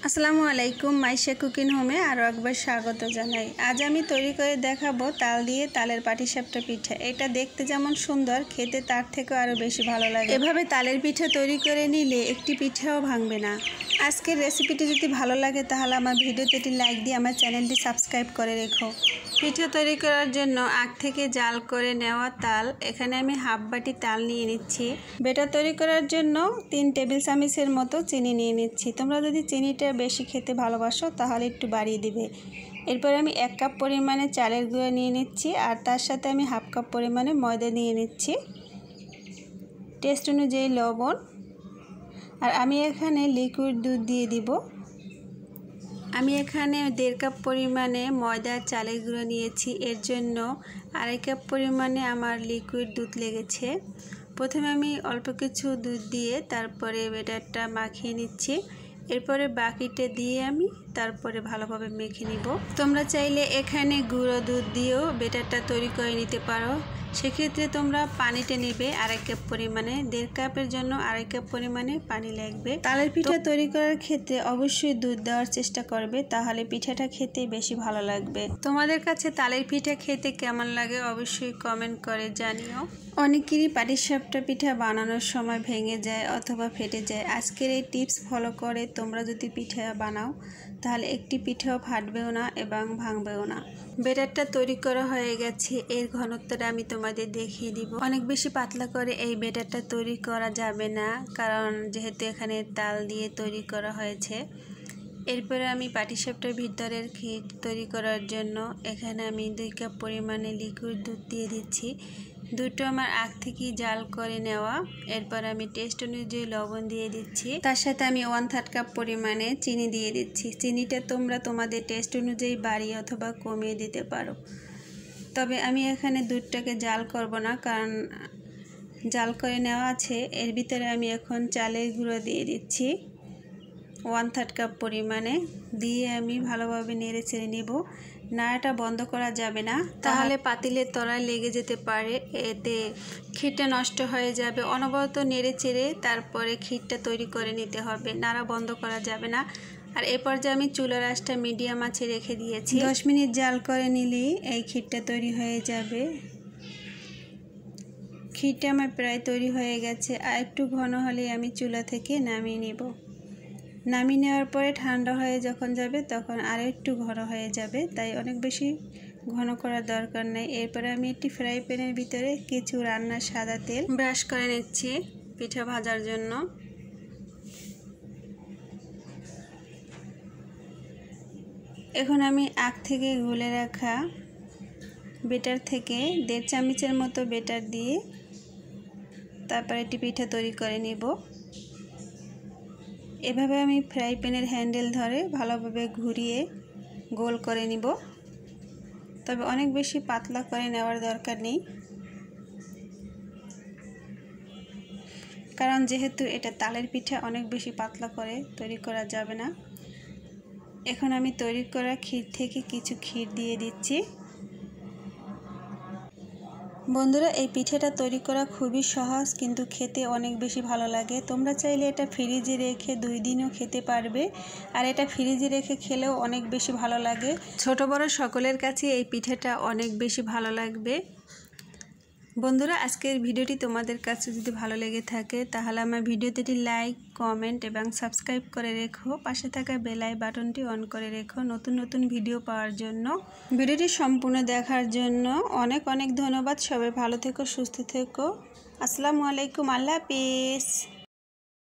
আসসালামু আলাইকুম মাইশা কুকিং হোমে আরও একবার স্বাগত জানাই। আজ আমি তৈরি করে দেখাবো তাল দিয়ে তালের পাটিসাপটা পিঠা। এটা দেখতে যেমন সুন্দর, খেতে তার থেকেও আরও বেশি ভালো লাগে। এভাবে তালের পিঠা তৈরি করে নিলে একটি পিঠাও ভাঙবে না। আজকের রেসিপিটি যদি ভালো লাগে তাহলে আমার ভিডিওতে একটি লাইক দিয়ে আমার চ্যানেলটি সাবস্ক্রাইব করে রেখো। পিঠা তৈরি করার জন্য আগ থেকে জাল করে নেওয়া তাল, এখানে আমি হাফ বাটি তাল নিয়ে নিচ্ছি। বেটার তৈরি করার জন্য 3 টেবিল চামচের মতো চিনি নিয়ে নিচ্ছি। তোমরা যদি চিনিটা বেশি খেতে ভালোবাসো তাহলে একটু বাড়িয়ে দিবে। এরপর আমি 1 কাপ পরিমাণে চালের গুঁড়া নিয়ে নিচ্ছি, আর তার সাথে আমি হাফ কাপ পরিমাণে ময়দা নিয়ে নিচ্ছি, টেস্ট অনুযায়ী লবণ, আর আমি এখানে লিকুইড দুধ দিয়ে দিব। আমি এখানে 1.5 কাপ পরিমাণে ময়দা চালের গুঁড়ো নিয়েছি, এর জন্য 2.5 কাপ পরিমাণে আমার লিকুইড দুধ লেগেছে। প্রথমে আমি অল্প কিছু দুধ দিয়ে তারপরে ব্যাটারটা মাখিয়ে নিচ্ছি। এরপরে বাকিটা দিয়ে আমি তারপরে ভালোভাবে মেখে নিব। তোমরা চাইলে এখানে গুঁড়ো দুধ দিয়েও ব্যাটারটা তৈরি করে নিতে পারো। সেক্ষেত্রে তোমরা পানিটা নেবে 2.5 কাপ পরিমাণে, 1.5 কাপের জন্য 2.5 কাপ পরিমাণে পানি লাগবে। তালের পিঠা তৈরি করার ক্ষেত্রে অবশ্যই দুধ দেওয়ার চেষ্টা করবে, তাহলে পিঠাটা খেতে বেশি ভালো লাগবে। তোমাদের কাছে তালের পিঠা খেতে কেমন লাগে অবশ্যই কমেন্ট করে জানিও। অনেকেরই পাটিসাপটা পিঠা বানানোর সময় ভেঙে যায় অথবা ফেটে যায়। আজকের এই টিপস ফলো করে তোমরা যদি পিঠা বানাও তাহলে একটি পিঠাও ফাটবেও না এবং ভাঙবেও না। ব্যাটারটা তৈরি করা হয়ে গেছে, এর ঘনত্বটা আমি তোমাদের দেখিয়ে দিব। অনেক বেশি পাতলা করে এই ব্যাটারটা তৈরি করা যাবে না, কারণ যেহেতু এখানে তাল দিয়ে তৈরি করা হয়েছে। এরপরে আমি পাটিসাপটার ভিতরের ক্ষীর তৈরি করার জন্য এখানে আমি 2 কাপ পরিমাণে লিকুইড দুধ দিয়ে দিচ্ছি। দুধটা আমার আগ থেকেই জাল করে নেওয়া। এরপর আমি টেস্ট অনুযায়ী লবণ দিয়ে দিচ্ছি, তার সাথে আমি 1/3 কাপ পরিমাণে চিনি দিয়ে দিচ্ছি। চিনিটা তোমরা তোমাদের টেস্ট অনুযায়ী বাড়িয়ে অথবা কমিয়ে দিতে পারো। তবে আমি এখানে দুধটাকে জাল করব না, কারণ জাল করে নেওয়া আছে। এর ভিতরে আমি এখন চালের গুঁড়ো দিয়ে দিচ্ছি 1/3 কাপ পরিমাণে, দিয়ে আমি ভালোভাবে নেড়ে চেড়ে নেব। নাড়াটা বন্ধ করা যাবে না, তাহলে পাতিলের তলায় লেগে যেতে পারে, এতে ক্ষীরটা নষ্ট হয়ে যাবে। অনবরত নেড়ে চেড়ে তারপরে ক্ষীরটা তৈরি করে নিতে হবে, নাড়া বন্ধ করা যাবে না। আর এ পর্যায়ে আমি চুলার আঁচটা মিডিয়াম আঁচে রেখে দিয়েছি। 10 মিনিট জাল করে নিলেই এই ক্ষীরটা তৈরি হয়ে যাবে। ক্ষীরটা আমার প্রায় তৈরি হয়ে গেছে, আর একটু ঘন হলেই আমি চুলা থেকে নামিয়ে নেব। নামিয়ে নেওয়ার পরে ঠান্ডা হয়ে যখন যাবে তখন আরও একটু ঘন হয়ে যাবে, তাই অনেক বেশি ঘন করার দরকার নেই। এরপরে আমি একটি ফ্রাই প্যানের ভিতরে কিছু রান্নার সাদা তেল ব্রাশ করে নিচ্ছি পিঠা ভাজার জন্য। এখন আমি আগ থেকে গুলে রাখা ব্যাটার থেকে 1.5 চামচের মতো ব্যাটার দিয়ে তারপর একটি পিঠা তৈরি করে নেব। এভাবে আমি ফ্রাই প্যানের হ্যান্ডেল ধরে ভালোভাবে ঘুরিয়ে গোল করে নিব, তবে অনেক বেশি পাতলা করে নেওয়ার দরকার নেই, কারণ যেহেতু এটা তালের পিঠা অনেক বেশি পাতলা করে তৈরি করা যাবে না। এখন আমি তৈরি করা ক্ষীর থেকে কিছু ক্ষীর দিয়ে দিচ্ছি। বন্ধুরা, এই পিঠাটা তৈরি করা খুবই সহজ, কিন্তু খেতে অনেক বেশি ভালো লাগে। তোমরা চাইলে এটা ফ্রিজে রেখে 2 দিনও খেতে পারবে, আর এটা ফ্রিজে রেখে খেলেও অনেক বেশি ভালো লাগে। ছোট বড় সকলের কাছে এই পিঠাটা অনেক বেশি ভালো লাগবে। বন্ধুরা, আজকের ভিডিওটি তোমাদের কাছে যদি ভালো লেগে থাকে তাহলে আমার ভিডিওতে একটি লাইক, কমেন্ট এবং সাবস্ক্রাইব করে রেখো। পাশে থাকা বেল আইকন বাটনটি অন করে রেখো নতুন নতুন ভিডিও পাওয়ার জন্য। ভিডিওটি সম্পূর্ণ দেখার জন্য অনেক অনেক ধন্যবাদ। সবাই ভালো থেকো, সুস্থ থেকো। আসসালামু আলাইকুম, আল্লাহ হাফেজ।